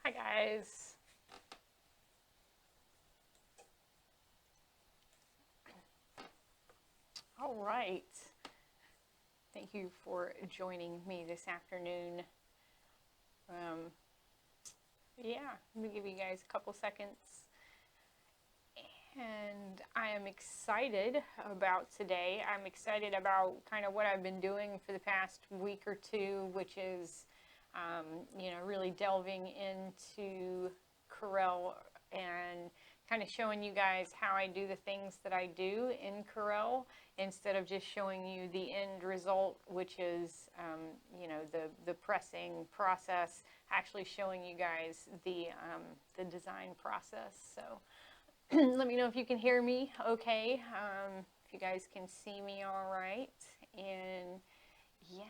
Hi guys. All right. Thank you for joining me this afternoon. Yeah, let me give you guys a couple seconds. And I am excited about today. I'm excited about kind of what I've been doing for the past week or two, which is, you know, really delving into Corel and kind of showing you guys how I do the things that I do in Corel instead of just showing you the end result, which is, you know, the pressing process, actually showing you guys the design process. So let me know if you can hear me okay, if you guys can see me all right. And yeah,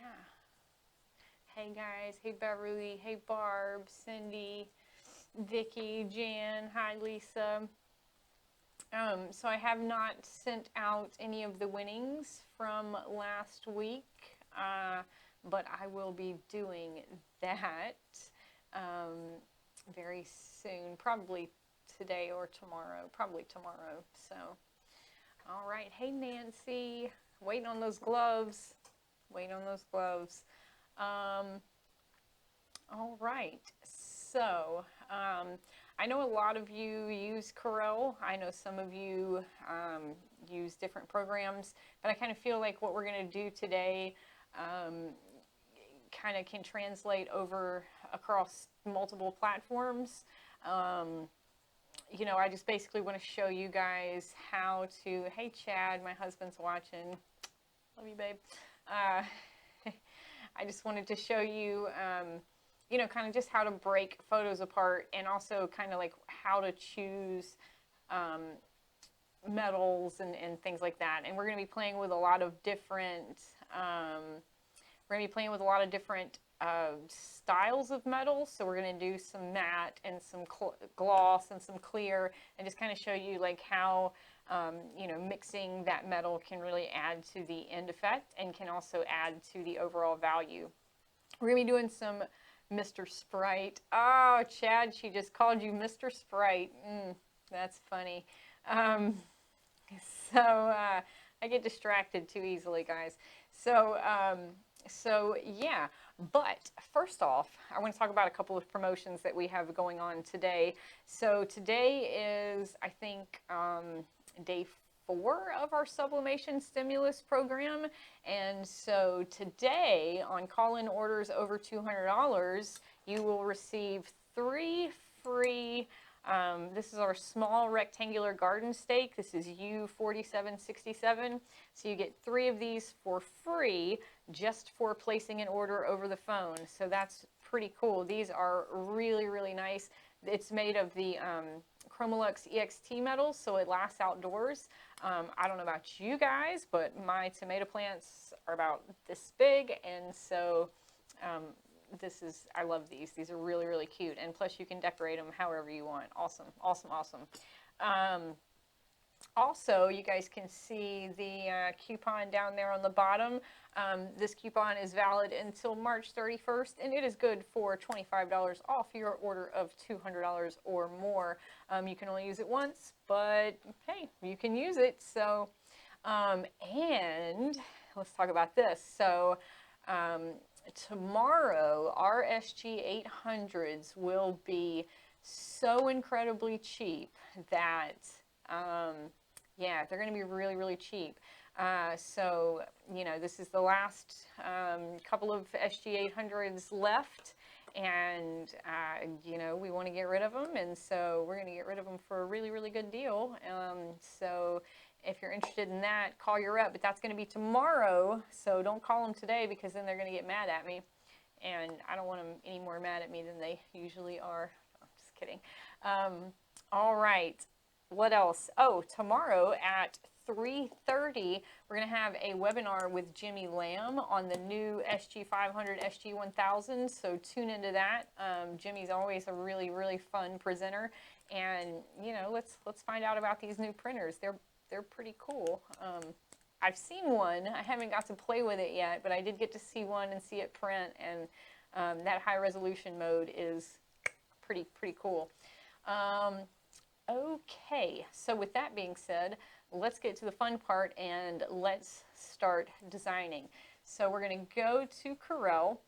hey guys, hey Beverly, hey Barb, Cindy, Vicky, Jan, hi Lisa. So I have not sent out any of the winnings from last week, but I will be doing that very soon, probably today or tomorrow, probably tomorrow. So, all right. Hey, Nancy, waiting on those gloves, waiting on those gloves. All right. So, I know a lot of you use Corel. I know some of you use different programs, but I kind of feel like what we're going to do today kind of can translate over across multiple platforms. You know, I just basically want to show you guys how to, hey Chad, my husband's watching, love you babe. I just wanted to show you, you know, kind of just how to break photos apart, and also kind of like how to choose metals and things like that. And we're going to be playing with a lot of different, styles of metals. So we're going to do some matte and some gloss and some clear, and just kind of show you like how, you know, mixing that metal can really add to the end effect and can also add to the overall value. We're going to be doing some Mr. Sprite. Oh, Chad, she just called you Mr. Sprite. That's funny. So I get distracted too easily, guys. So yeah, but first off, I want to talk about a couple of promotions that we have going on today. So today is, I think, day 4 of our sublimation stimulus program. And so today, on call-in orders over $200, you will receive 3 free, this is our small rectangular garden stake. This is U4767. So you get 3 of these for free just for placing an order over the phone. So that's pretty cool. These are really, really nice. It's made of the Chromolux EXT metals, so it lasts outdoors. I don't know about you guys, but my tomato plants are about this big, and so this is, I love these. These are really, really cute, and plus you can decorate them however you want. Awesome, awesome, awesome. Also, you guys can see the coupon down there on the bottom. This coupon is valid until March 31st, and it is good for $25 off your order of $200 or more. You can only use it once, but hey, you can use it. So, and let's talk about this. So, tomorrow, our SG800s will be so incredibly cheap that, yeah, they're going to be really, really cheap. So, you know, this is the last couple of SG800s left, and, you know, we want to get rid of them, and so we're going to get rid of them for a really, really good deal. So if you're interested in that, call your rep, but that's going to be tomorrow, so don't call them today because then they're going to get mad at me, and I don't want them any more mad at me than they usually are. I'm just kidding. All right, what else? Oh, tomorrow at 3:30, we're going to have a webinar with Jimmy Lamb on the new SG500, SG1000, so tune into that. Jimmy's always a really, really fun presenter, and, you know, let's find out about these new printers. They're pretty cool. I've seen one. I haven't got to play with it yet, but I did get to see one and see it print, and that high resolution mode is pretty cool. Okay, so with that being said, let's get to the fun part and let's start designing. So we're going to go to Corel.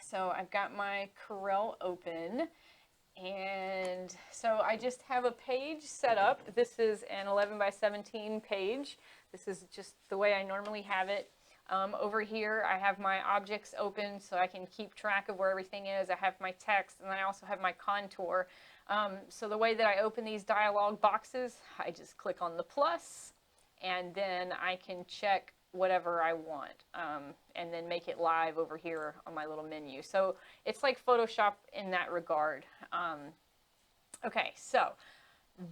So I've got my Corel open, and so I just have a page set up. This is an 11 by 17 page. This is just the way I normally have it. Over here I have my objects open so I can keep track of where everything is. I have my text, and then I also have my contour. So the way that I open these dialog boxes, I just click on the plus, and then I can check whatever I want, and then make it live over here on my little menu. So it's like Photoshop in that regard. Okay, so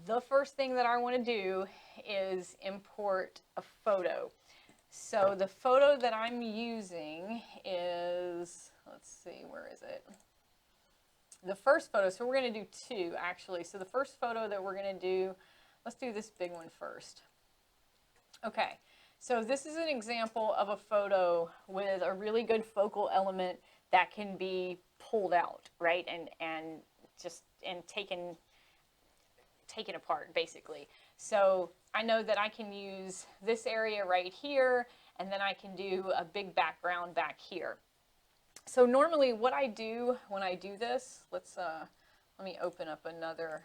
the first thing that I want to do is import a photo. So the photo that I'm using is, let's see, where is it? The first photo, so we're going to do two actually. So the first photo that we're going to do, let's do this big one first. Okay, so this is an example of a photo with a really good focal element that can be pulled out, right? And taken apart basically. So I know that I can use this area right here, and then I can do a big background back here. So normally what I do when I do this, let me open up another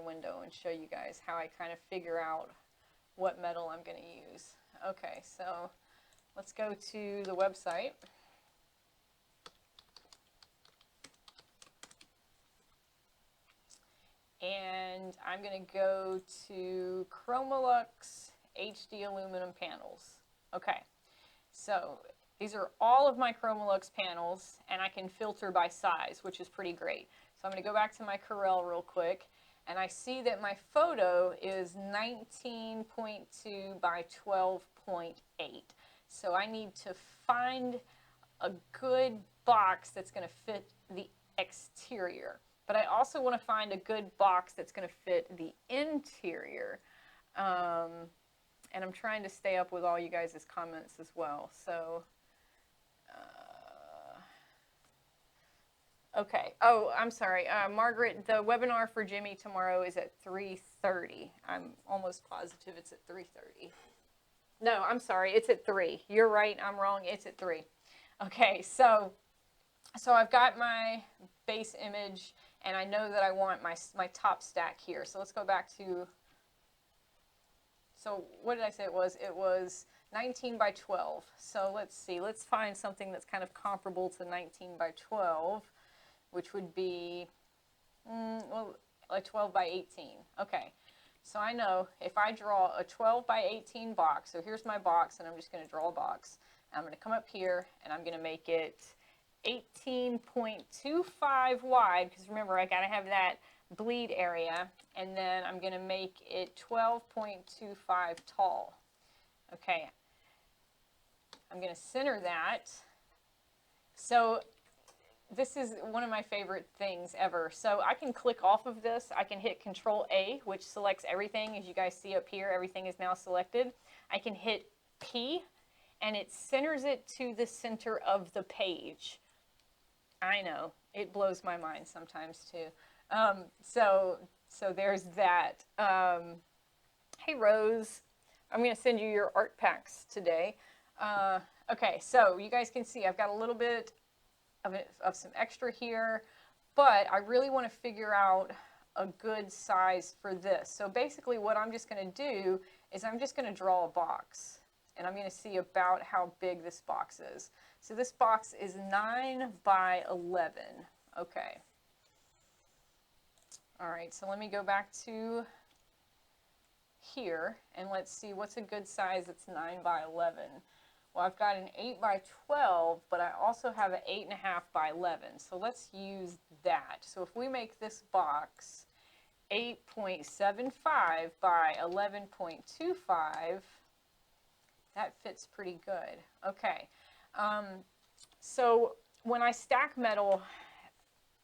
window and show you guys how I kind of figure out what metal I'm going to use. Okay, so let's go to the website. And I'm going to go to Chromolux HD aluminum panels. Okay, so these are all of my Chromolux panels, and I can filter by size, which is pretty great. So I'm going to go back to my Corel real quick, and I see that my photo is 19.2 by 12.8. So I need to find a good box that's going to fit the exterior. But I also want to find a good box that's going to fit the interior. And I'm trying to stay up with all you guys' comments as well. So, okay. Oh, I'm sorry. Margaret, the webinar for Jimmy tomorrow is at 3:30. I'm almost positive it's at 3:30. No, I'm sorry. It's at 3. You're right. I'm wrong. It's at 3. Okay, so I've got my base image, and I know that I want my top stack here. So let's go back to, so what did I say it was? It was 19 by 12. So let's see, let's find something that's kind of comparable to 19 by 12, which would be, well, like 12 by 18. Okay, so I know if I draw a 12 by 18 box, so here's my box, and I'm just going to draw a box. I'm going to come up here, and I'm going to make it 18.25 wide, because remember, I got to have that bleed area, and then I'm going to make it 12.25 tall. Okay, I'm going to center that. So this is one of my favorite things ever. So I can click off of this. I can hit Control A, which selects everything. As you guys see up here, everything is now selected. I can hit P, and it centers it to the center of the page. I know, it blows my mind sometimes too. So there's that. Hey Rose, I'm going to send you your art packs today. Okay, so you guys can see I've got a little bit of some extra here, but I really want to figure out a good size for this. So basically what I'm just going to do is I'm just going to draw a box, and I'm going to see about how big this box is. So this box is 9 by 11. Okay. All right, so let me go back to here, and let's see what's a good size that's 9 by 11. Well, I've got an 8 by 12, but I also have an 8.5 by 11. So let's use that. So if we make this box 8.75 by 11.25, that fits pretty good. Okay. So when I stack metal,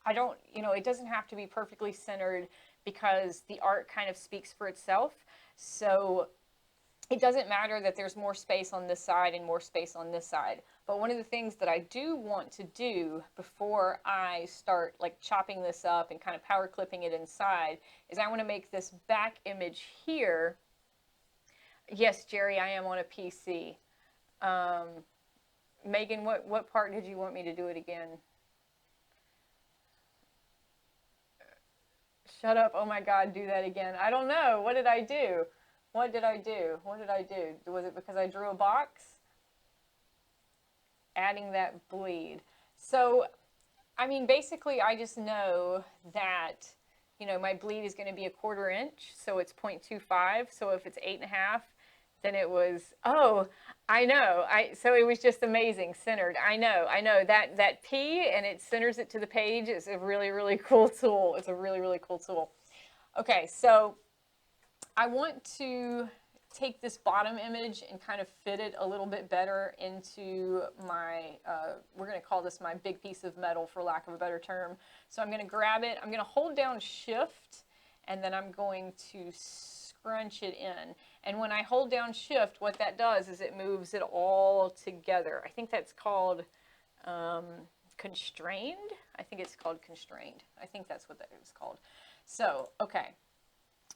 I don't, it doesn't have to be perfectly centered because the art kind of speaks for itself. So it doesn't matter that there's more space on this side and more space on this side. But one of the things that I do want to do before I start like chopping this up and kind of power clipping it inside is I want to make this back image here. Yes, Jerry, I am on a PC. Megan, what part did you want me to do it again? Shut up. Oh my God, do that again. I don't know. What did I do? What did I do? What did I do? Was it because I drew a box? Adding that bleed. So, I mean, basically I just know that, my bleed is going to be 1/4 inch. So it's 0.25. So if it's 8.5, then it was, oh, I know. So it was just amazing, centered. I know that P and it centers it to the page is a really, really cool tool. It's a really, really cool tool. Okay, so I want to take this bottom image and kind of fit it a little bit better into my, we're going to call this my big piece of metal for lack of a better term. So I'm going to grab it, I'm going to hold down Shift, and then I'm going to scrunch it in. And when I hold down Shift, what that does is it moves it all together. I think that's called constrained. I think it's called constrained. I think that's what that is called. So, okay.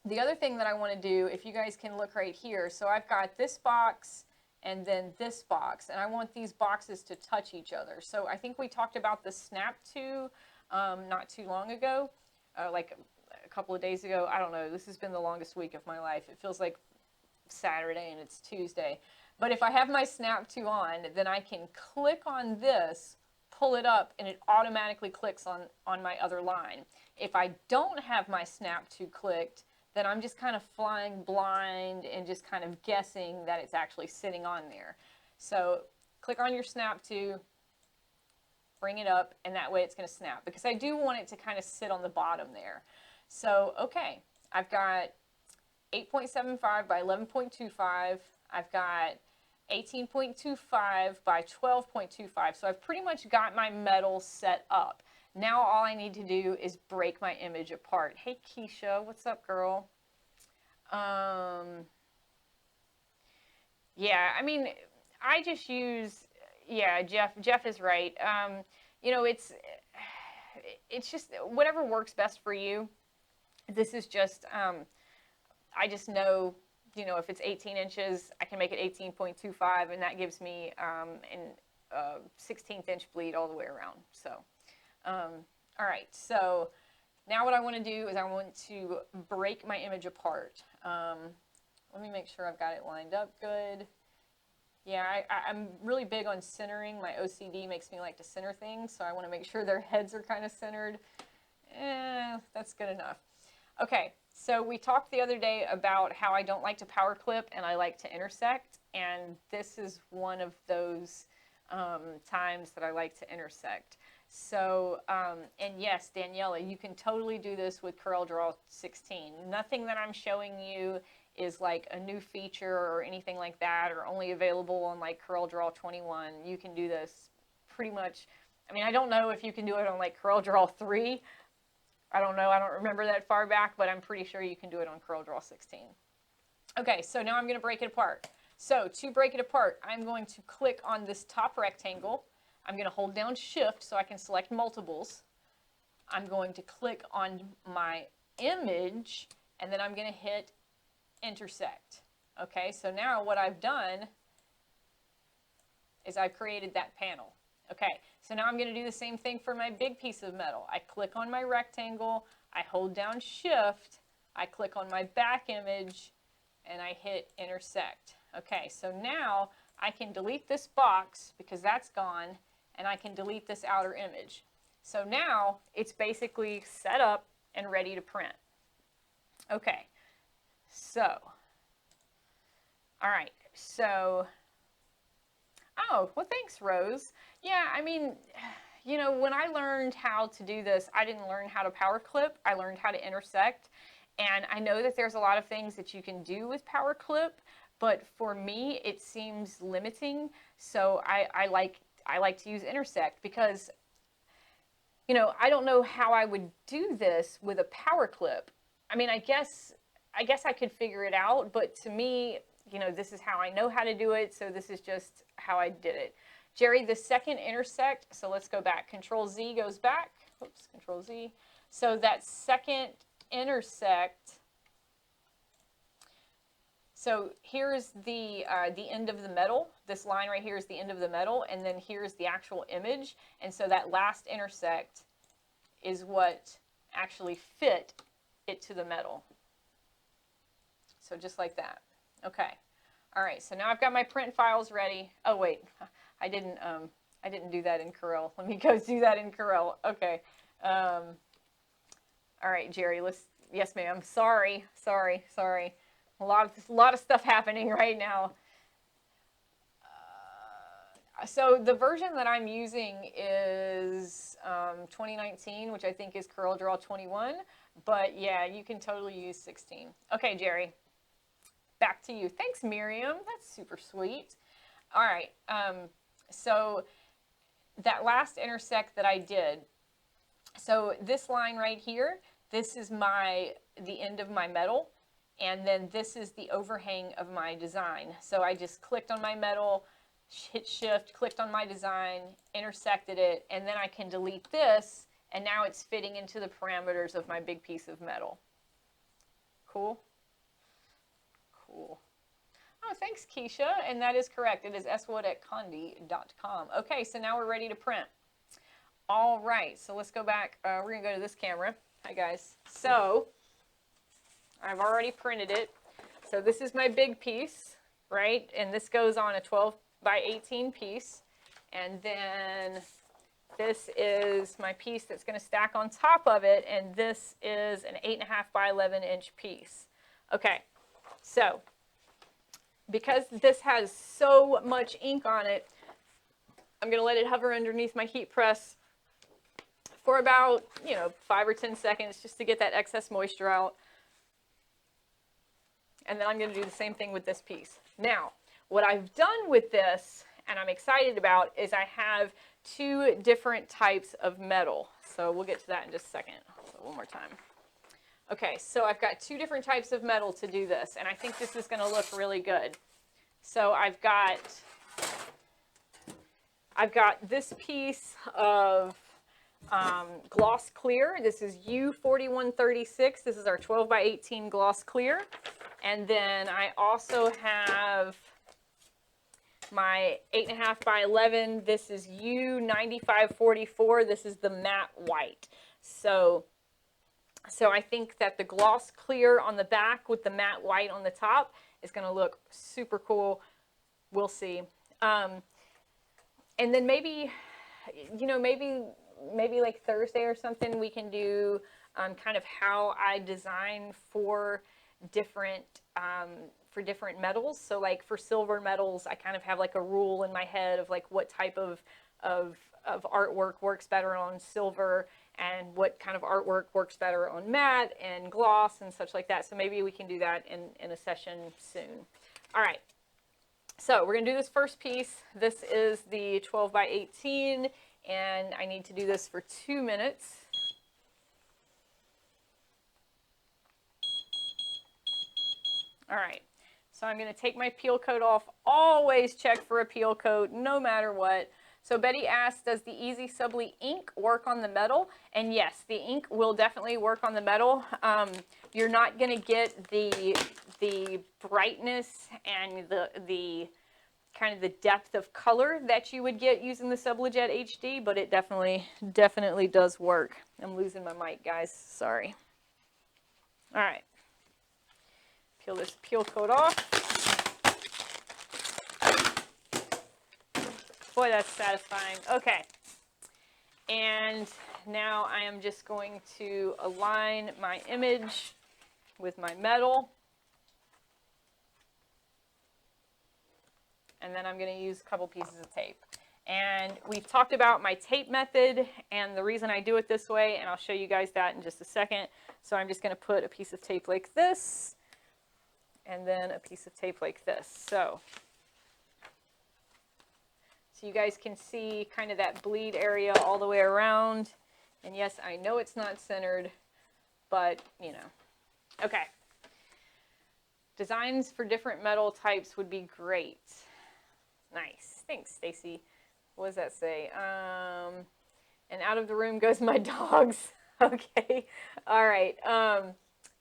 The other thing that I want to do, if you guys can look right here, so I've got this box and then this box, and I want these boxes to touch each other. So I think we talked about the snap to not too long ago, like a couple of days ago. I don't know. This has been the longest week of my life. It feels like Saturday and it's Tuesday. But if I have my snap to on, then I can click on this, pull it up, and it automatically clicks on my other line. If I don't have my snap to clicked, then I'm just kind of flying blind and just kind of guessing that it's actually sitting on there. So click on your snap to, bring it up, and that way it's going to snap, because I do want it to kind of sit on the bottom there. So, okay, I've got 8.75 by 11.25. I've got 18.25 by 12.25. So I've pretty much got my metal set up. Now all I need to do is break my image apart. Hey Keisha, what's up, girl? Yeah, I mean, I just use, yeah, Jeff is right. It's just whatever works best for you. This is just, I just know, if it's 18 inches, I can make it 18.25, and that gives me an 16th inch bleed all the way around. So. All right, so now what I want to do is I want to break my image apart. Let me make sure I've got it lined up good. Yeah, I'm really big on centering. My OCD makes me like to center things, so I want to make sure their heads are kind of centered. That's good enough. Okay, so we talked the other day about how I don't like to power clip and I like to intersect, and this is one of those times that I like to intersect. So, and yes, Daniela, you can totally do this with CorelDRAW 16. Nothing that I'm showing you is like a new feature or anything like that, or only available on like CorelDRAW 21. You can do this pretty much. I mean, I don't know if you can do it on like CorelDRAW 3. I don't know. I don't remember that far back, but I'm pretty sure you can do it on CorelDRAW 16. Okay, so now I'm going to break it apart. So to break it apart, I'm going to click on this top rectangle. I'm going to hold down Shift so I can select multiples. I'm going to click on my image, and then I'm going to hit intersect. Okay, so now what I've done is I've created that panel. Okay, so now I'm going to do the same thing for my big piece of metal. I click on my rectangle, I hold down Shift, I click on my back image, and I hit intersect. Okay, so now I can delete this box because that's gone, and I can delete this outer image. So now it's basically set up and ready to print. Okay, so, all right, so, oh, well, thanks, Rose. Yeah, I mean, you know, when I learned how to do this, I didn't learn how to power clip. I learned how to intersect. And I know that there's a lot of things that you can do with power clip, but for me, it seems limiting. So I like to use intersect because, you know, I don't know how I would do this with a power clip. I mean, I guess I could figure it out, but to me, you know, this is how I know how to do it, so this is just how I did it. Jerry, the second intersect, so let's go back. Control Z goes back. Oops, Control Z. So that second intersect, so here's the end of the metal. This line right here is the end of the metal, and then here's the actual image. And so that last intersect is what actually fit it to the metal. So just like that. Okay. All right. So now I've got my print files ready. Oh wait, I didn't do that in Corel. Let me go do that in Corel. Okay. All right, Jerry. Yes, ma'am. Sorry. A lot of stuff happening right now. So the version that I'm using is 2019, which I think is CorelDRAW 21. But yeah, you can totally use 16. Okay, Jerry, back to you. Thanks, Miriam. That's super sweet. All right. So that last intersect that I did, so this line right here, this is the end of my metal, and then this is the overhang of my design. So I just clicked on my metal, hit Shift, clicked on my design, intersected it, and then I can delete this, and now it's fitting into the parameters of my big piece of metal. Cool? Cool. Oh, thanks, Keisha. And that is correct. It is swood@conde.com. Okay, so now we're ready to print. All right, so let's go back. We're going to go to this camera. Hi, guys. So I've already printed it. So this is my big piece, right? And this goes on a 12 by 18 piece. And then this is my piece that's going to stack on top of it. And this is an 8.5 by 11 inch piece. Okay, so because this has so much ink on it, I'm going to let it hover underneath my heat press for about, 5 or 10 seconds just to get that excess moisture out. And then I'm going to do the same thing with this piece. Now, what I've done with this, and I'm excited about, is I have 2 different types of metal. So we'll get to that in just a second. So one more time. Okay, so I've got 2 different types of metal to do this, and I think this is going to look really good. So I've got this piece of gloss clear. This is U4136. This is our 12 by 18 gloss clear. And then I also have my 8.5 by 11. This is U9544. This is the matte white. So I think that the gloss clear on the back with the matte white on the top is going to look super cool. We'll see. And then maybe like Thursday or something, we can do kind of how I design for different metals. So like for silver metals, I kind of have like a rule in my head of like what type of artwork works better on silver and what kind of artwork works better on matte and gloss and such like that. So maybe we can do that in a session soon. All right. So we're going to do this first piece. This is the 12 by 18, and I need to do this for 2 minutes. All right, so I'm going to take my peel coat off. Always check for a peel coat, no matter what. So Betty asked, does the Easy Subli ink work on the metal? And yes, the ink will definitely work on the metal. You're not going to get the brightness and the kind of the depth of color that you would get using the SubliJet-HD, but it definitely does work. I'm losing my mic, guys. Sorry. All right. Peel this peel coat off. Boy, that's satisfying. Okay. And now I am just going to align my image with my metal. And then I'm going to use a couple pieces of tape. And we've talked about my tape method and the reason I do it this way, and I'll show you guys that in just a second. So I'm just going to put a piece of tape like this, and then a piece of tape like this. So you guys can see kind of that bleed area all the way around. And yes, I know it's not centered, but you know. Okay. Designs for different metal types would be great. Nice. Thanks, Stacy. What does that say? And out of the room goes my dogs. Okay. All right.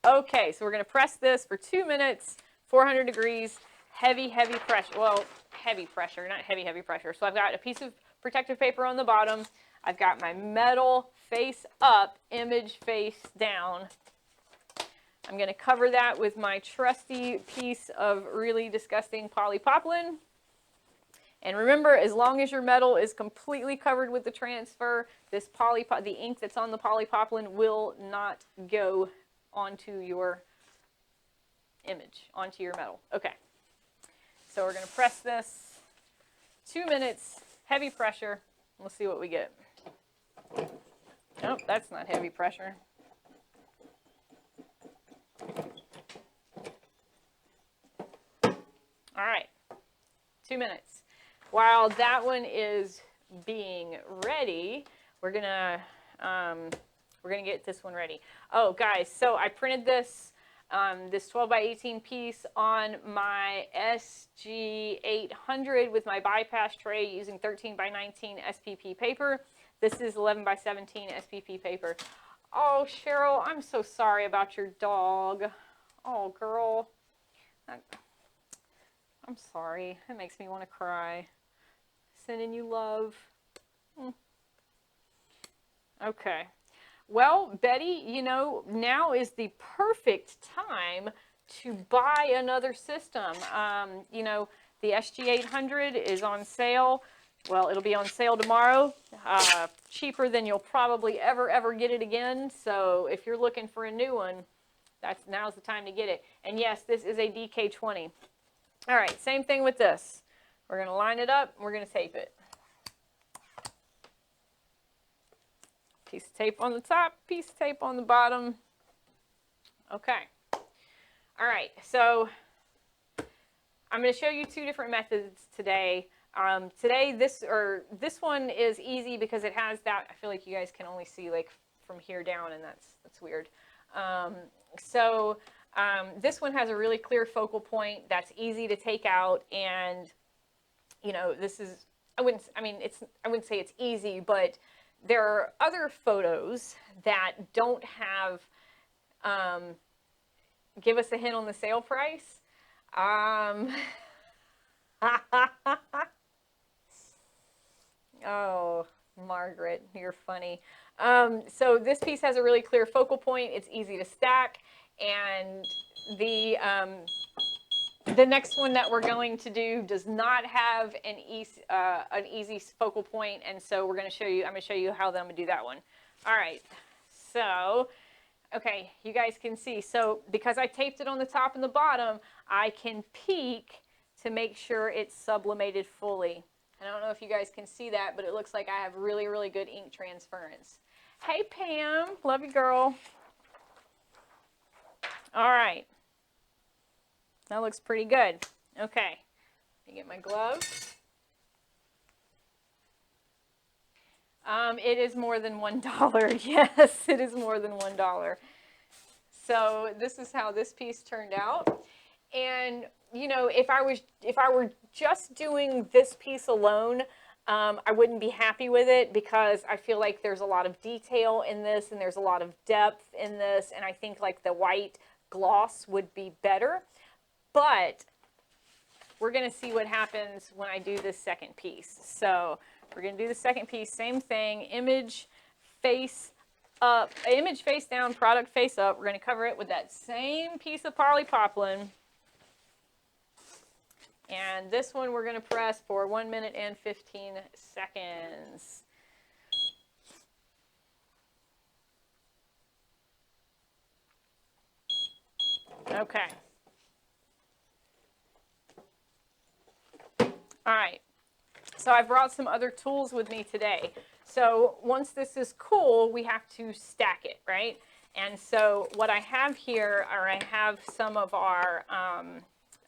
Okay, so we're going to press this for 2 minutes, 400 degrees, heavy pressure. Well, heavy pressure, not heavy pressure. So I've got a piece of protective paper on the bottom. I've got my metal face up, image face down. I'm going to cover that with my trusty piece of really disgusting polypropylene. And remember, as long as your metal is completely covered with the transfer, the ink that's on the polypropylene will not go onto your image, onto your metal. Okay. So we're going to press this 2 minutes, heavy pressure. We'll see what we get. Nope, that's not heavy pressure. All right, 2 minutes. While that one is being ready, we're gonna get this one ready. Oh, guys, so I printed this this 12 by 18 piece on my SG800 with my bypass tray using 13 by 19 SPP paper. This is 11 by 17 SPP paper. Oh, Cheryl, I'm so sorry about your dog. Oh, girl. I'm sorry. It makes me want to cry. Sending you love. Okay. Well, Betty, you know, now is the perfect time to buy another system. You know, the SG800 is on sale. Well, it'll be on sale tomorrow. Cheaper than you'll probably ever get it again. So if you're looking for a new one, now's the time to get it. And yes, this is a DK20. All right, same thing with this. We're going to line it up, and we're going to tape it. Piece of tape on the top, piece of tape on the bottom. Okay. All right, so I'm going to show you 2 different methods today. Today, this one is easy because it has that. I feel like you guys can only see like from here down, and that's weird. This one has a really clear focal point that's easy to take out, and you know, this is, I wouldn't say it's easy, but there are other photos that don't have, give us a hint on the sale price. Oh, Margaret, you're funny. So this piece has a really clear focal point. It's easy to stack, and the next one that we're going to do does not have an easy focal point, and so I'm going to show you how I'm going to do that one. All right, so, okay, you guys can see. So because I taped it on the top and the bottom, I can peek to make sure it's sublimated fully. I don't know if you guys can see that, but it looks like I have really, really good ink transference. Hey, Pam, love you, girl. All right. That looks pretty good. Okay, let me get my glove. It is more than $1. Yes, it is more than $1. So this is how this piece turned out. And you know, if I were just doing this piece alone, I wouldn't be happy with it because I feel like there's a lot of detail in this and there's a lot of depth in this, and I think like the white gloss would be better. But we're going to see what happens when I do this second piece. So we're going to do the second piece, same thing, image face up, image face down, product face up. We're going to cover it with that same piece of polypropylene. And this one we're going to press for 1 minute and 15 seconds. Okay. All right. So I brought some other tools with me today. So once this is cool, we have to stack it, right? And so what I have here are I have some of our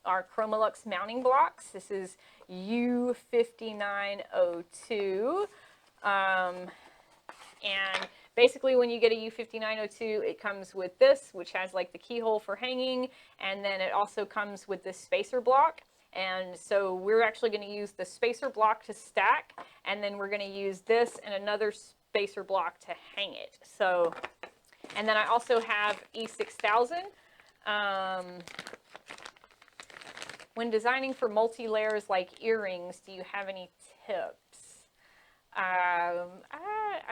Chromolux mounting blocks. This is U5902. And basically when you get a U5902, it comes with this, which has like the keyhole for hanging. And then it also comes with this spacer block. And so we're actually going to use the spacer block to stack, and then we're going to use this and another spacer block to hang it. So, and then I also have E6000. When designing for multi-layers like earrings, do you have any tips? I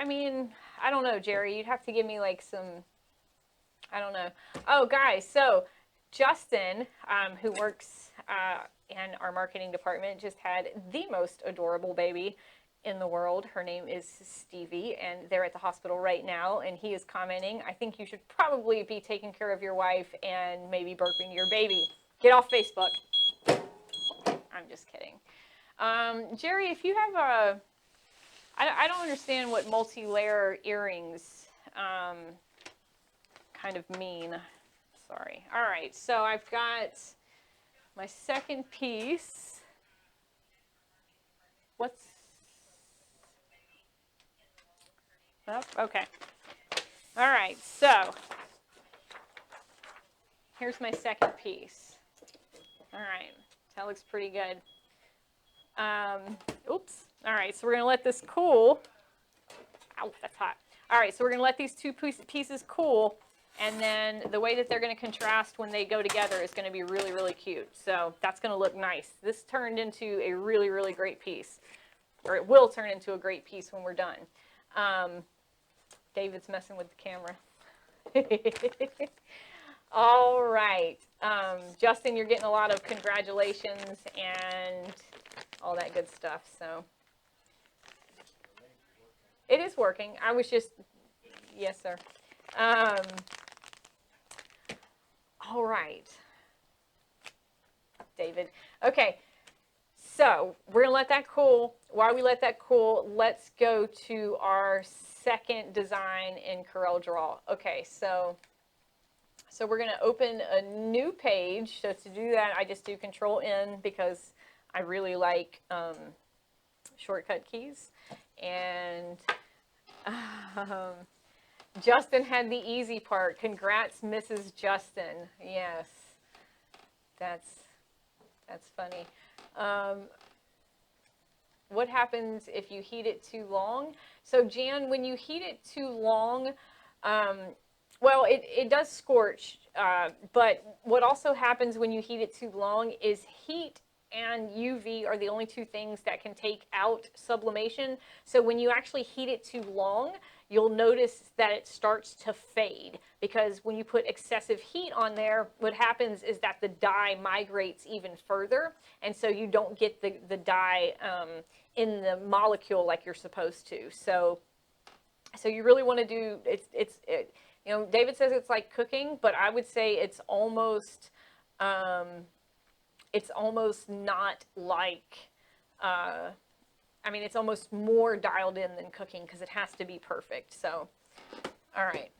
mean, I don't know, Jerry. You'd have to give me like some, I don't know. Oh, guys, so Justin, who works in our marketing department, just had the most adorable baby in the world. Her name is Stevie, and they're at the hospital right now, and he is commenting, I think you should probably be taking care of your wife and maybe burping your baby. Get off Facebook. I'm just kidding. Jerry, if you have a, I don't understand what multi-layer earrings kind of mean. Sorry. All right, so I've got my second piece. What's, oh, okay. All right, so here's my second piece. All right, that looks pretty good. Oops. All right, so we're going to let this cool. Ow, that's hot. All right, so we're going to let these two pieces cool. And then the way that they're going to contrast when they go together is going to be really, really cute. So that's going to look nice. This turned into a really, really great piece. Or it will turn into a great piece when we're done. David's messing with the camera. All right. Justin, you're getting a lot of congratulations and all that good stuff. So it is working. I was just, yes, sir. All right, David. Okay, so we're gonna let that cool. While we let that cool, let's go to our second design in CorelDRAW. Okay, so we're gonna open a new page. So to do that, I just do Control-N because I really like shortcut keys. And Justin had the easy part. Congrats, Mrs. Justin. Yes, that's funny. What happens if you heat it too long? So Jan, when you heat it too long, well, it does scorch, but what also happens when you heat it too long is heat and UV are the only two things that can take out sublimation. So when you actually heat it too long, you'll notice that it starts to fade, because when you put excessive heat on there, what happens is that the dye migrates even further, and so you don't get the dye in the molecule like you're supposed to. So you really want to do, you know, David says it's like cooking, but I would say it's almost not like, I mean, it's almost more dialed in than cooking because it has to be perfect. So, all right.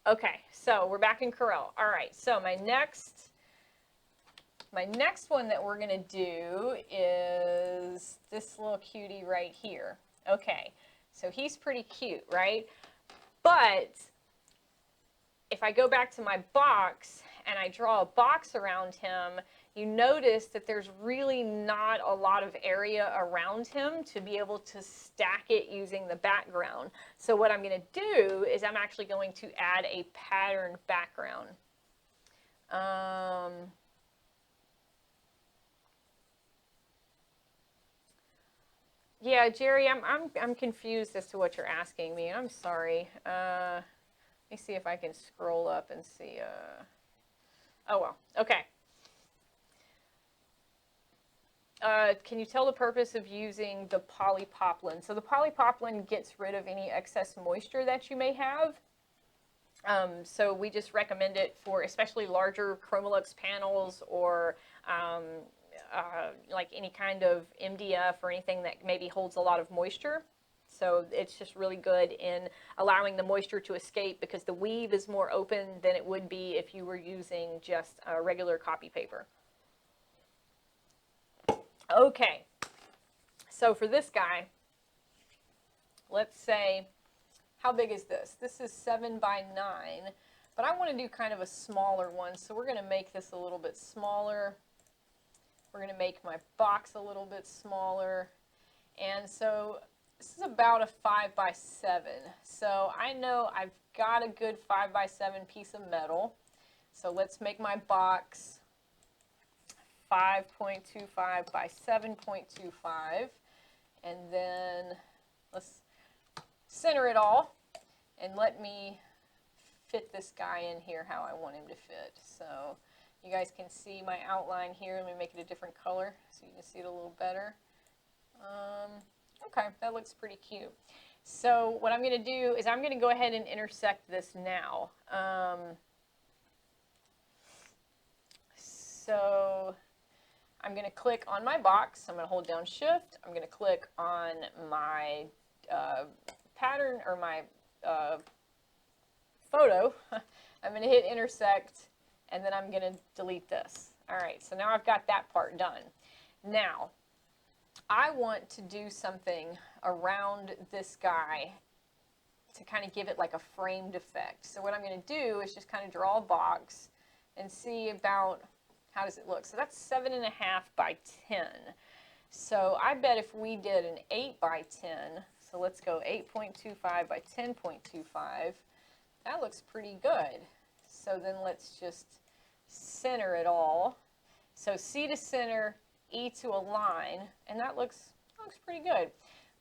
Okay, so we're back in Corel. All right, so my next one that we're gonna do is this little cutie right here. Okay, so he's pretty cute, right? But if I go back to my box and I draw a box around him, you notice that there's really not a lot of area around him to be able to stack it using the background. So what I'm going to do is I'm actually going to add a pattern background. Yeah, Jerry, I'm confused as to what you're asking me. I'm sorry. Let me see if I can scroll up and see. Oh well. Okay. Can you tell the purpose of using the polypoplin? So the polypoplin gets rid of any excess moisture that you may have. So we just recommend it for especially larger Chromolux panels or like any kind of MDF or anything that maybe holds a lot of moisture. So it's just really good in allowing the moisture to escape because the weave is more open than it would be if you were using just regular copy paper. Okay, so for this guy, let's say, how big is this? This is 7 by 9, but I want to do kind of a smaller one, so we're going to make this a little bit smaller. We're going to make my box a little bit smaller, and so this is about a 5 by 7. So I know I've got a good 5 by 7 piece of metal, so let's make my box 5.25 by 7.25, and then let's center it all and let me fit this guy in here how I want him to fit. So you guys can see my outline here. Let me make it a different color so you can see it a little better. Okay, that looks pretty cute. So what I'm going to do is I'm going to go ahead and intersect this now. So I'm going to click on my box. I'm going to hold down Shift. I'm going to click on my pattern or my photo. I'm going to hit intersect, and then I'm going to delete this. All right, so now I've got that part done. Now, I want to do something around this guy to kind of give it like a framed effect. So what I'm going to do is just kind of draw a box and see about how does it look. So that's 7.5 by 10. So I bet if we did an 8 by 10, so let's go 8.25 by 10.25, that looks pretty good. So then let's just center it all. So C to center, E to align, and that looks pretty good.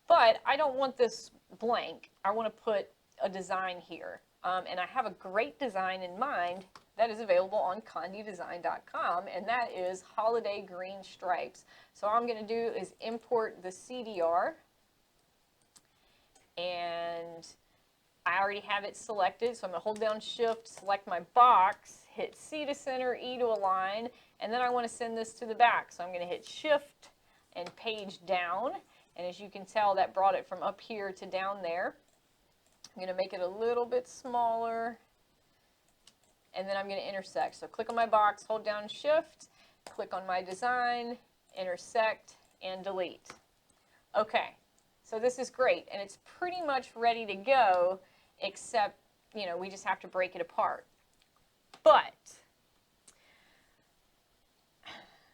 But I don't want this blank. I want to put a design here. And I have a great design in mind that is available on CondeDesign.com, and that is holiday green stripes. So all I'm going to do is import the CDR, and I already have it selected, so I'm going to hold down Shift, select my box, hit C to center, E to align, and then I want to send this to the back. So I'm going to hit Shift and page down, and as you can tell, that brought it from up here to down there. I'm going to make it a little bit smaller, and then I'm going to intersect. So click on my box, hold down Shift, click on my design, intersect, and delete. Okay, so this is great, and it's pretty much ready to go, except, you know, we just have to break it apart. But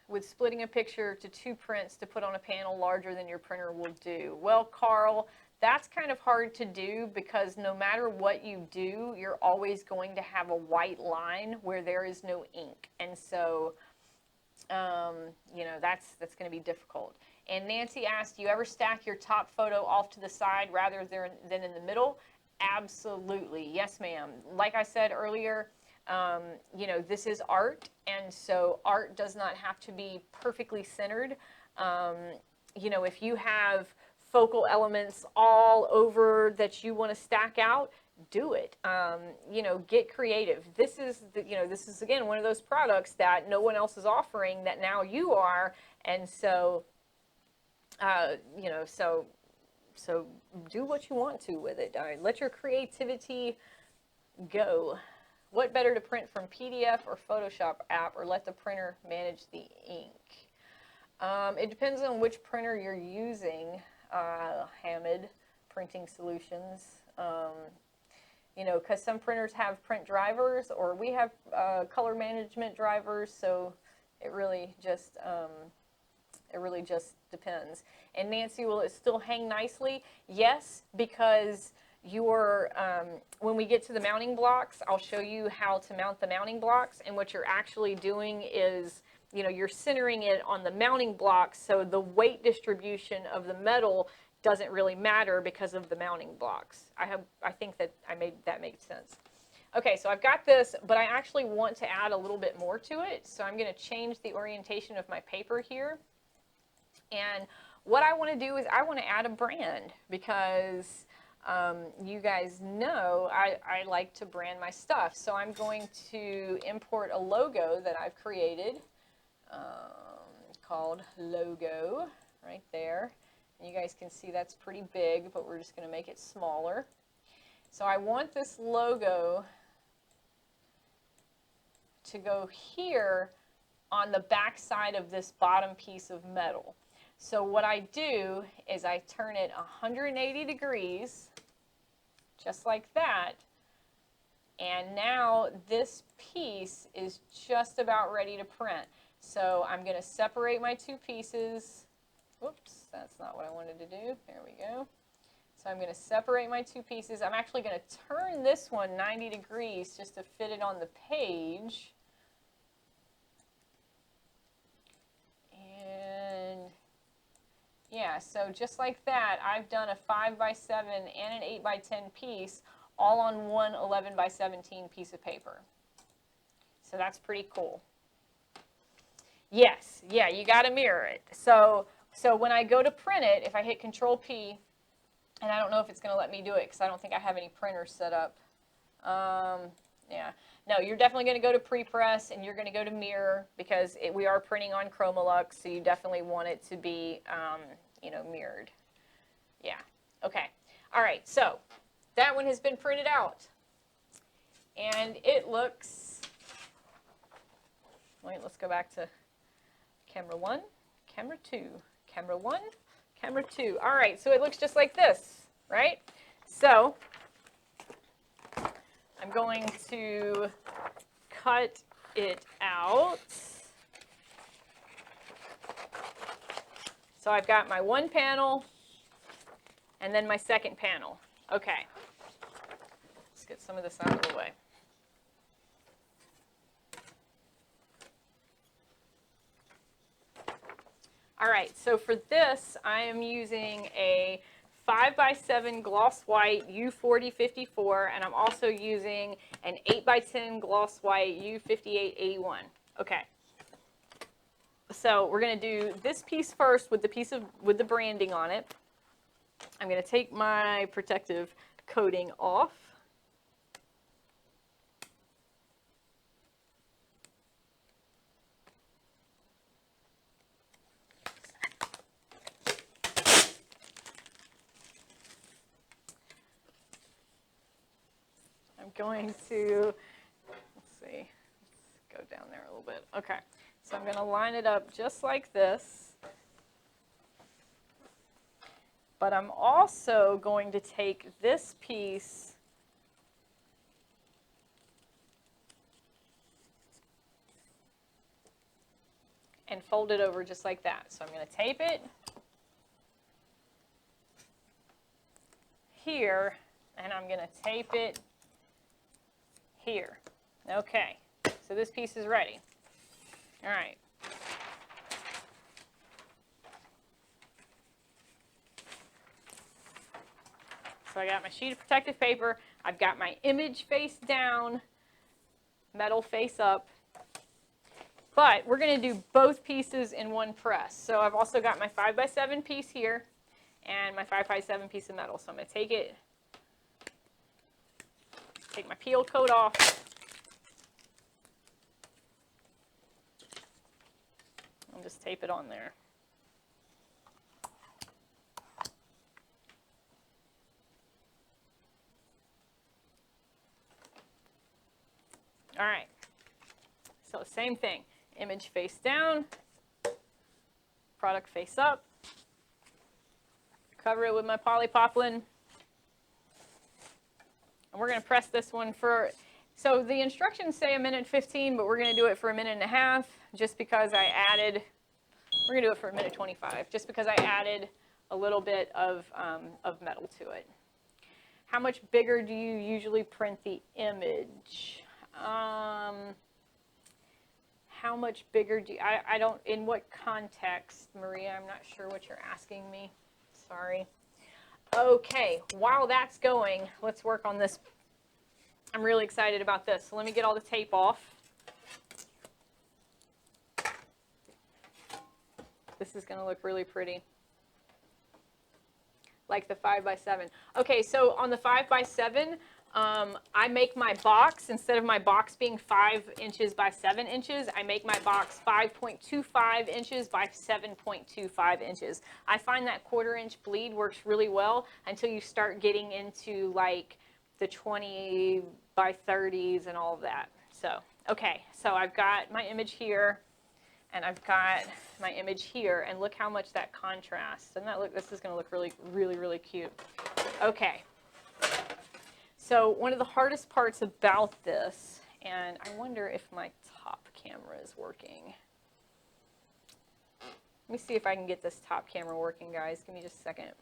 with splitting a picture to 2 prints to put on a panel larger than your printer will do. Well, Carl, that's kind of hard to do because no matter what you do, you're always going to have a white line where there is no ink. And so, you know, that's going to be difficult. And Nancy asked, do you ever stack your top photo off to the side rather than in the middle? Absolutely. Yes, ma'am. Like I said earlier, you know, this is art, and so art does not have to be perfectly centered. You know, if you have focal elements all over that you want to stack out, do it. You know, get creative. This is, you know, this is again one of those products that no one else is offering that now you are, and so, you know, so do what you want to with it. Let your creativity go. What better to print from PDF or Photoshop app, or let the printer manage the ink? It depends on which printer you're using. Hamid Printing Solutions. You know, because some printers have print drivers, or we have color management drivers, so it really just depends. And Nancy, will it still hang nicely? Yes, because when we get to the mounting blocks, I'll show you how to mount the mounting blocks, and what you're actually doing is you know, you're centering it on the mounting blocks, so the weight distribution of the metal doesn't really matter because of the mounting blocks. I think that that made sense. Okay, so I've got this, but I actually want to add a little bit more to it, so I'm going to change the orientation of my paper here. And what I want to do is I want to add a brand, because you guys know I like to brand my stuff. So I'm going to import a logo that I've created called Logo right there. And you guys can see that's pretty big, but we're just going to make it smaller. So I want this logo to go here on the back side of this bottom piece of metal. So what I do is I turn it 180 degrees, just like that, and now this piece is just about ready to print. So I'm going to separate my two pieces. Whoops, that's not what I wanted to do. There we go. So I'm going to separate my two pieces. I'm actually going to turn this one 90 degrees just to fit it on the page. And yeah, so just like that, I've done a 5x7 and an 8x10 piece all on one 11x17 piece of paper. So that's pretty cool. Yes, yeah, you got to mirror it. So when I go to print it, if I hit Control P, and I don't know if it's going to let me do it because I don't think I have any printers set up. Yeah, no, you're definitely going to go to pre-press and you're going to go to mirror, because we are printing on Chromolux, so you definitely want it to be, you know, mirrored. Yeah, okay. All right, so that one has been printed out. And it looks, wait, let's go back to camera 1, camera 2, camera 1, camera 2. All right, so it looks just like this, right? So I'm going to cut it out. So I've got my one panel and then my second panel. Okay, let's get some of this out of the way. All right, so for this, I am using a 5x7 gloss white U4054, and I'm also using an 8x10 gloss white U5881. Okay, so we're going to do this piece first with the branding on it. I'm going to take my protective coating off. Going to, let's see, let's go down there a little bit. Okay, so I'm going to line it up just like this, but I'm also going to take this piece and fold it over just like that. So I'm going to tape it here, and I'm going to tape it here. Okay, so this piece is ready. All right. So I got my sheet of protective paper. I've got my image face down, metal face up. But we're going to do both pieces in one press. So I've also got my 5x7 piece here and my 5x7 piece of metal. So I'm going to take my peel coat off. I'll just tape it on there. All right. So same thing. Image face down, product face up. Cover it with my polypoplin. And we're going to press this one for, so the instructions say 1:15, but we're going to do it for 1.5 minutes just because I added, we're going to do it for 1:25 just because I added a little bit of metal to it. How much bigger do you usually print the image? how much bigger do you, I don't, in what context, Maria? I'm not sure what you're asking me. Sorry. Okay, while that's going, let's work on this. I'm really excited about this. So let me get all the tape off. This is going to look really pretty. Like the 5x7. Okay, so on the 5x7, I make my box, instead of my box being 5 inches by 7 inches, I make my box 5.25 inches by 7.25 inches. I find that 1/4 inch bleed works really well until you start getting into like the 20 by 30s and all of that. So, okay, so I've got my image here, and I've got my image here, and look how much that contrasts. Doesn't that look, this is going to look really, really, really cute. Okay. So one of the hardest parts about this, and I wonder if my top camera is working. Let me see if I can get this top camera working, guys. Give me just a second.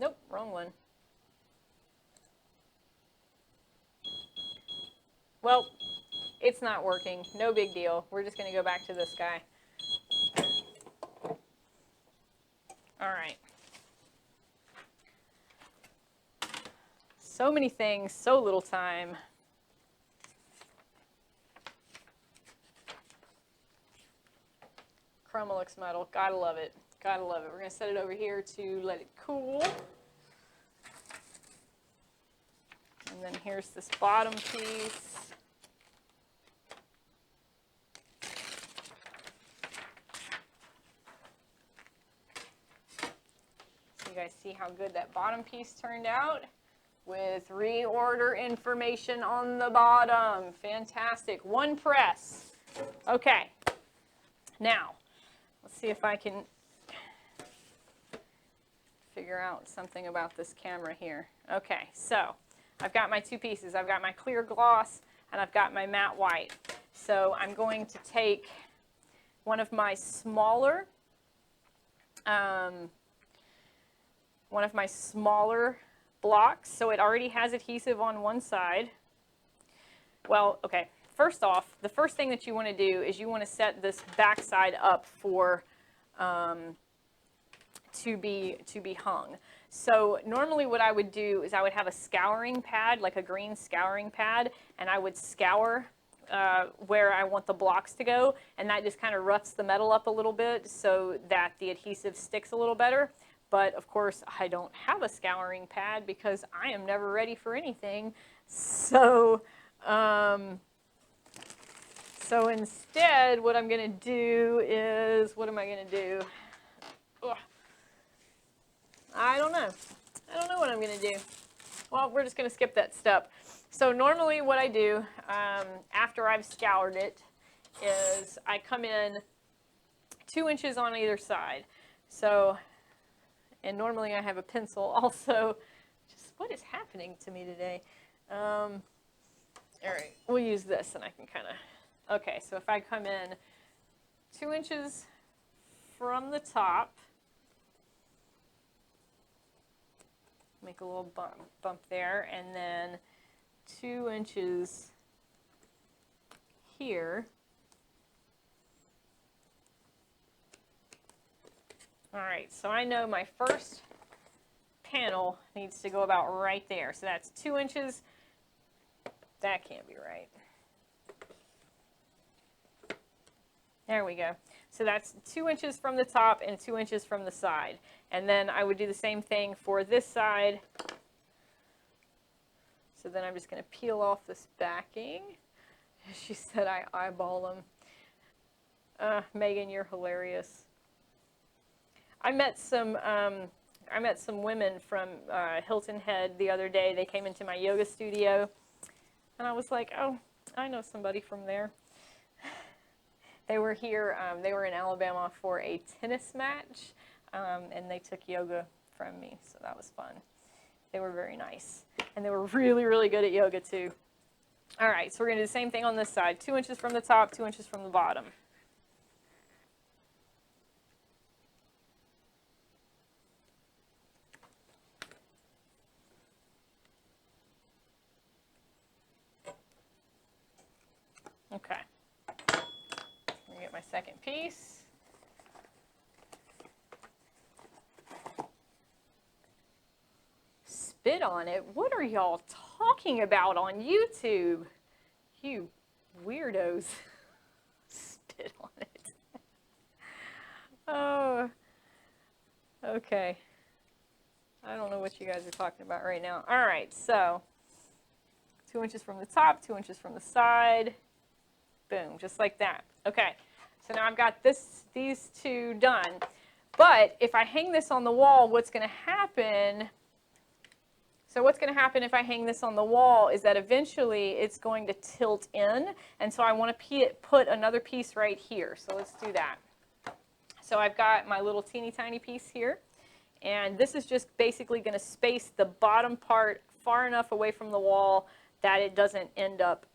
Nope, wrong one. Well, it's not working. No big deal. We're just going to go back to this guy. All right. So many things, so little time. Chromolux metal. Gotta love it. Gotta love it. We're going to set it over here to let it cool. And then here's this bottom piece. So you guys see how good that bottom piece turned out? With reorder information on the bottom. Fantastic. One press. Okay. Now, let's see if I can figure out something about this camera here. Okay, so I've got my two pieces. I've got my clear gloss and I've got my matte white. So I'm going to take one of my smaller blocks, so it already has adhesive on one side. Well, okay, first off, the first thing that you want to do is you want to set this back side up for to be hung. So normally what I would do is I would have a scouring pad, like a green scouring pad, and I would scour where I want the blocks to go, and that just kind of roughs the metal up a little bit so that the adhesive sticks a little better. But of course, I don't have a scouring pad because I am never ready for anything. So, so instead, what I'm going to do is, what am I going to do? Ugh. I don't know. I don't know what I'm going to do. Well, we're just going to skip that step. So normally what I do after I've scoured it is I come in 2 inches on either side. So, and normally I have a pencil also. Just what is happening to me today? All right, we'll use this and I can kind of, okay, so if I come in 2 inches from the top, make a little bump there, and then 2 inches here. All right, so I know my first panel needs to go about right there. So that's 2 inches. That can't be right. There we go. So that's 2 inches from the top and 2 inches from the side. And then I would do the same thing for this side. So then I'm just going to peel off this backing. She said I eyeball them. Megan, you're hilarious. I met some women from Hilton Head the other day. They came into my yoga studio, and I was like, oh, I know somebody from there. They were here, they were in Alabama for a tennis match, and they took yoga from me, so that was fun. They were very nice, and they were really, really good at yoga too. All right, so we're going to do the same thing on this side. 2 inches from the top, 2 inches from the bottom. piece. Spit on it? What are y'all talking about on YouTube? You weirdos. Spit on it. Oh, okay. I don't know what you guys are talking about right now. All right, so 2 inches from the top, 2 inches from the side. Boom, just like that. Okay, so now I've got these two done. But if I hang this on the wall, what's going to happen? So what's going to happen if I hang this on the wall is that eventually it's going to tilt in. And so I want to put another piece right here. So let's do that. So I've got my little teeny tiny piece here. And this is just basically going to space the bottom part far enough away from the wall that it doesn't end up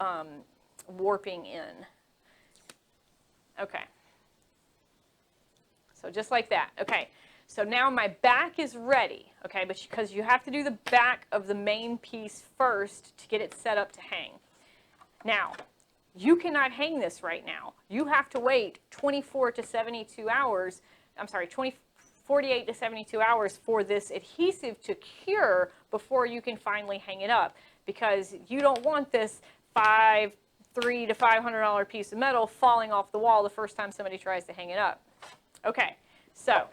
warping in. Okay. So just like that. Okay. So now my back is ready. Okay, but because you have to do the back of the main piece first to get it set up to hang. Now, you cannot hang this right now. You have to wait 24 to 72 hours. I'm sorry, 48 to 72 hours for this adhesive to cure before you can finally hang it up, because you don't want this $300 to $500 piece of metal falling off the wall the first time somebody tries to hang it up. Okay, so,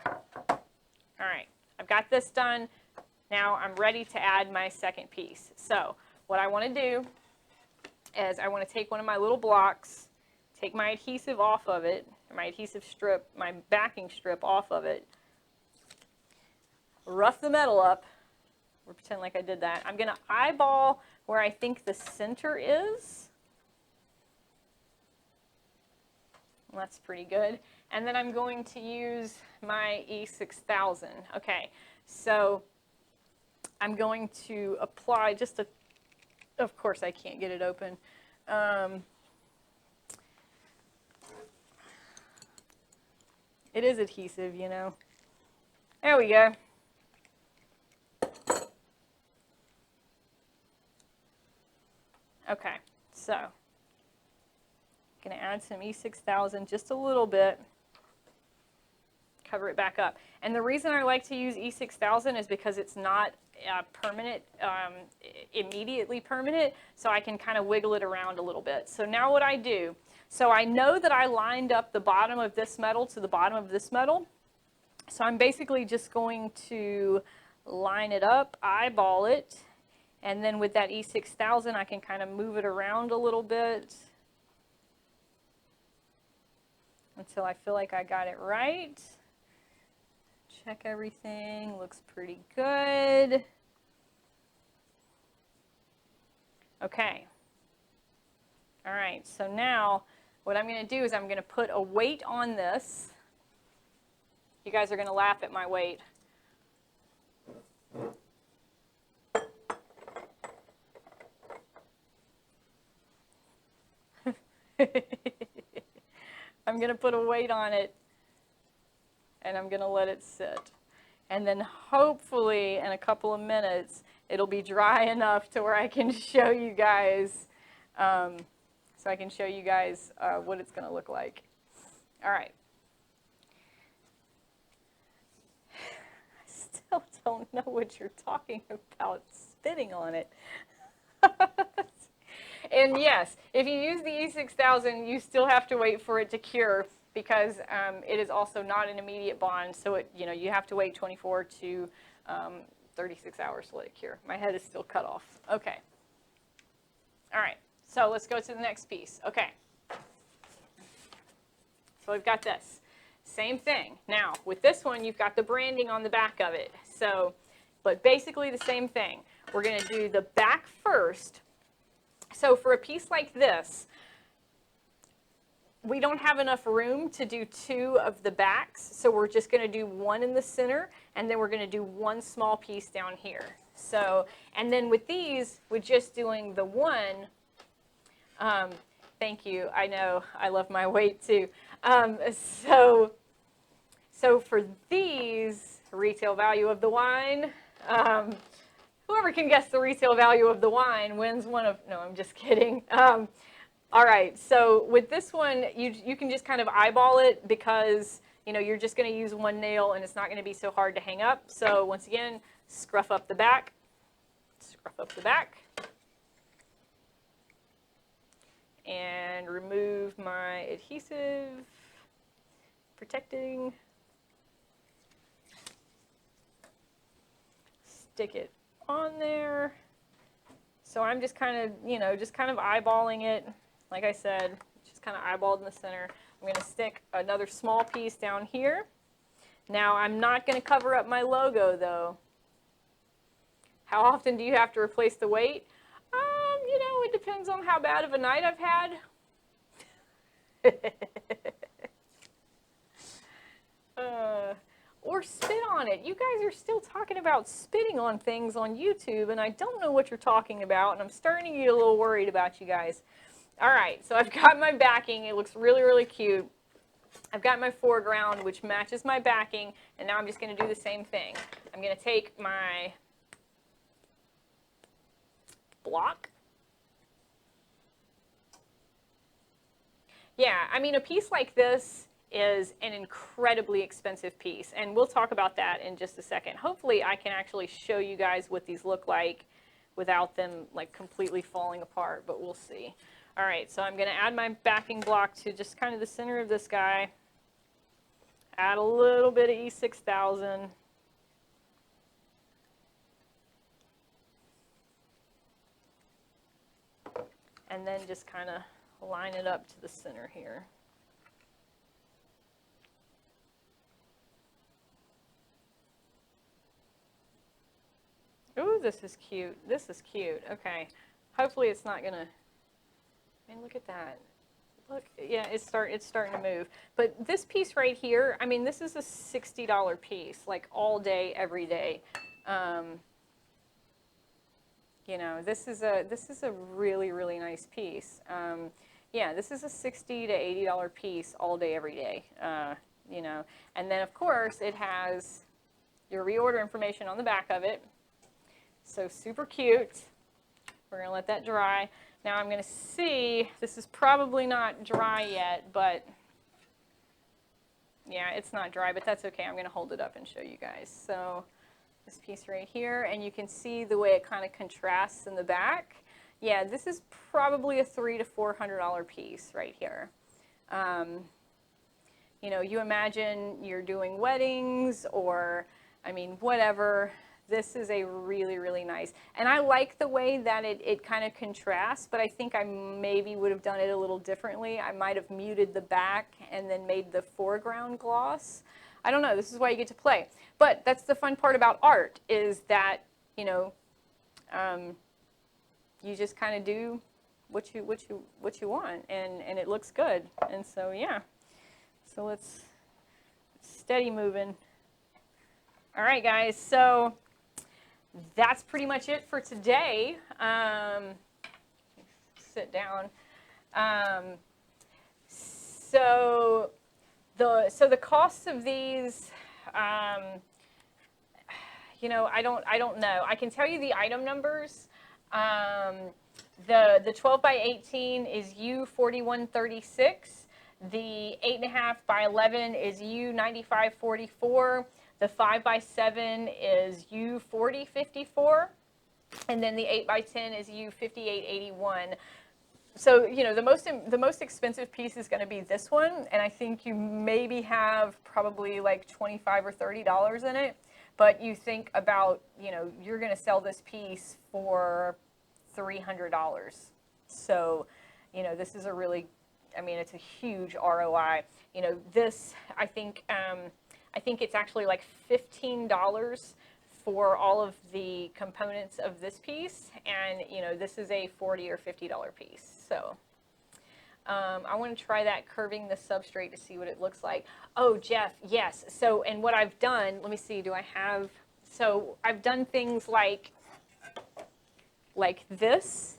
all right, I've got this done. Now I'm ready to add my second piece. So what I want to do is I want to take one of my little blocks, take my adhesive off of it, or my adhesive strip, my backing strip off of it, rough the metal up, or pretend like I did that. I'm going to eyeball where I think the center is. Well, that's pretty good. And then I'm going to use my E6000. Okay, so I'm going to apply just a, of course I can't get it open. It is adhesive, you know. There we go. Okay, so I'm going to add some E6000 just a little bit, cover it back up. And the reason I like to use E6000 is because it's not permanent, immediately permanent, so I can kind of wiggle it around a little bit. So now what I do, so I know that I lined up the bottom of this metal to the bottom of this metal, so I'm basically just going to line it up, eyeball it, and then with that E6000 I can kind of move it around a little bit until I feel like I got it right. Check everything, looks pretty good. Okay. All right, so now what I'm going to do is I'm going to put a weight on this. You guys are going to laugh at my weight. I'm going to put a weight on it, and I'm going to let it sit. And then hopefully in a couple of minutes, it'll be dry enough to where I can show you guys, what it's going to look like. All right. I still don't know what you're talking about, spitting on it. And yes, if you use the E6000, you still have to wait for it to cure, because it is also not an immediate bond, so you have to wait 24 to 36 hours to let it cure. My head is still cut off. Okay. All right, so let's go to the next piece. Okay. So we've got this. Same thing. Now, with this one, you've got the branding on the back of it. So, but basically the same thing. We're going to do the back first. So for a piece like this, we don't have enough room to do two of the backs, so we're just going to do one in the center, and then we're going to do one small piece down here. So, and then with these, we're just doing the one. Thank you. I know I love my weight too. So for these, retail value of the wine. Whoever can guess the retail value of the wine wins one of. No, I'm just kidding. All right, so with this one, you can just kind of eyeball it because, you know, you're just going to use one nail and it's not going to be so hard to hang up. So once again, scruff up the back, and remove my adhesive protecting, stick it on there. So I'm just kind of, you know, just kind of eyeballing it. Like I said, just kind of eyeballed in the center. I'm going to stick another small piece down here. Now I'm not going to cover up my logo though. How often do you have to replace the weight? You know, it depends on how bad of a night I've had. Or spit on it. You guys are still talking about spitting on things on YouTube, and I don't know what you're talking about, and I'm starting to get a little worried about you guys. All right, so I've got my backing. It looks really, really cute. I've got my foreground, which matches my backing, and now I'm just going to do the same thing. I'm going to take my block. Yeah, I mean, a piece like this is an incredibly expensive piece, and we'll talk about that in just a second. Hopefully I can actually show you guys what these look like without them like completely falling apart, but we'll see. All right, so I'm going to add my backing block to just kind of the center of this guy. Add a little bit of E6000. And then just kind of line it up to the center here. Ooh, this is cute. This is cute. Okay. Hopefully it's not going to... I mean, look at that. Look, yeah, it's starting to move. But this piece right here, I mean, this is a $60 piece, like all day, every day. You know, this is a really, really nice piece. Yeah, this is a $60 to $80 piece all day, every day. You know, and then of course it has your reorder information on the back of it. So super cute. We're going to let that dry. Now I'm going to see, this is probably not dry yet, but yeah, it's not dry, but that's okay. I'm going to hold it up and show you guys. So this piece right here, and you can see the way it kind of contrasts in the back. Yeah, this is probably a $300 to $400 piece right here. You know, you imagine you're doing weddings or, I mean, whatever. This is a really, really nice. And I like the way that it kind of contrasts, but I think I maybe would have done it a little differently. I might have muted the back and then made the foreground gloss. I don't know. This is why you get to play. But that's the fun part about art is that, you know, you just kind of do what you want, and it looks good. And so, yeah. So let's steady moving. All right, guys. So that's pretty much it for today. Sit down. So the costs of these, you know, I don't know. I can tell you the item numbers. The 12 by 18 is U4136. The 8.5 by 11 is U9544. The 5 by 7 is U4054, and then the 8 by 10 is U5881. So, you know, the most expensive piece is going to be this one, and I think you maybe have probably like $25 or $30 in it. But you think about, you know, you're going to sell this piece for $300. So, you know, this is a really, I mean, it's a huge ROI. You know, this, I think it's actually like $15 for all of the components of this piece, and you know, this is a $40 or $50 piece. So I want to try that curving the substrate to see what it looks like. Oh, Jeff, yes. So, and what I've done, let me see, do I have, so I've done things like this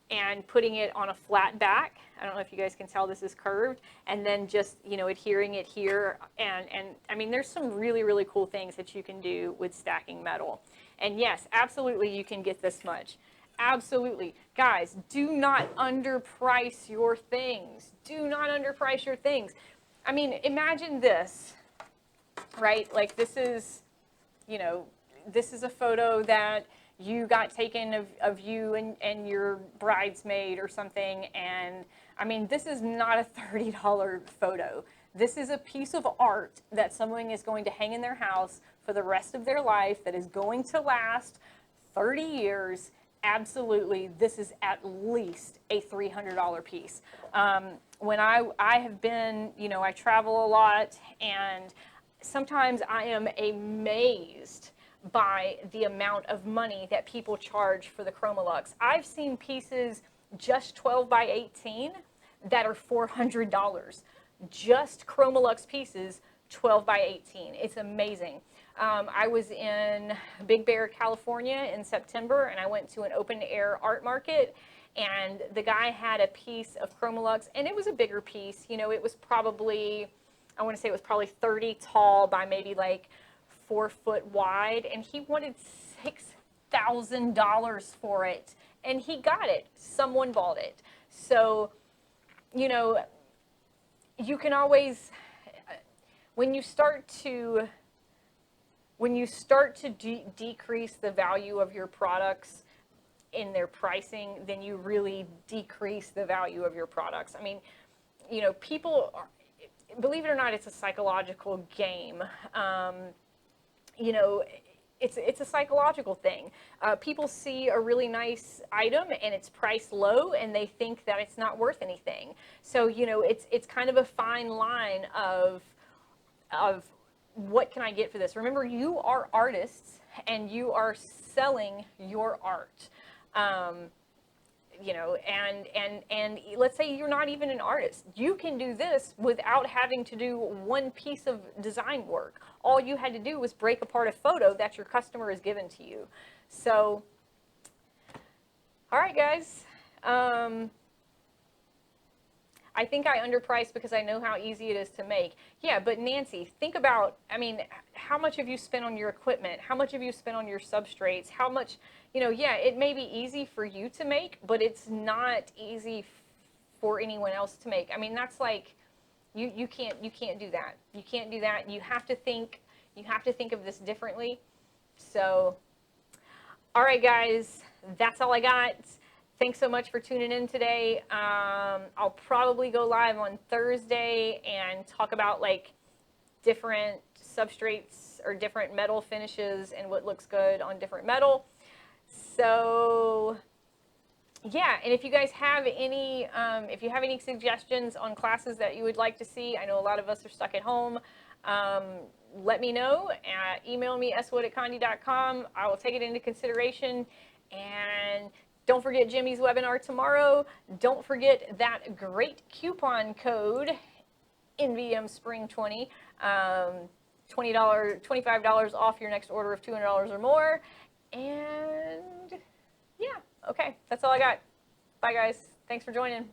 and putting it on a flat back. I don't know if you guys can tell this is curved, and then just, you know, adhering it here. And I mean, there's some really, really cool things that you can do with stacking metal. And yes, absolutely, you can get this much. Absolutely. Guys, do not underprice your things. Do not underprice your things. I mean, imagine this, right? Like this is, you know, this is a photo that you got taken of you and your bridesmaid or something. And I mean, this is not a $30 photo. This is a piece of art that someone is going to hang in their house for the rest of their life, that is going to last 30 years. Absolutely, this is at least a $300 piece. When I have been, you know, I travel a lot, and sometimes I am amazed by the amount of money that people charge for the Chromolux. I've seen pieces just 12 by 18 that are $400. Just Chromolux pieces, 12 by 18. It's amazing. I was in Big Bear, California in September, and I went to an open air art market, and the guy had a piece of Chromolux, and it was a bigger piece. You know, it was probably, I want to say it was probably 30 tall by maybe like 4 foot wide, and he wanted $6,000 for it, and he got it. Someone bought it. So, you know, you can always, when you start to decrease the value of your products in their pricing, then you really decrease the value of your products. I mean, you know, people are, believe it or not, it's a psychological game. You know, it's a psychological thing. People see a really nice item and it's priced low, and they think that it's not worth anything. So, you know, it's kind of a fine line of what can I get for this? Remember, you are artists and you are selling your art. You know, and let's say you're not even an artist. You can do this without having to do one piece of design work. All you had to do was break apart a photo that your customer has given to you. So, all right, guys. I think I underpriced because I know how easy it is to make. Yeah, but Nancy, think about, I mean, how much have you spent on your equipment? How much have you spent on your substrates? How much, you know, yeah, it may be easy for you to make, but it's not easy for anyone else to make. I mean, that's like, you can't do that. You can't do that. You have to think of this differently. So, all right, guys, that's all I got. Thanks so much for tuning in today. I'll probably go live on Thursday and talk about like different substrates or different metal finishes and what looks good on different metal. So yeah, and if you guys have any, if you have any suggestions on classes that you would like to see, I know a lot of us are stuck at home. Let me know. Email me swood@conde.com. I will take it into consideration. And don't forget Jimmy's webinar tomorrow. Don't forget that great coupon code, NVM Spring 20, $20, $25 off your next order of $200 or more. And yeah, okay, that's all I got. Bye, guys. Thanks for joining.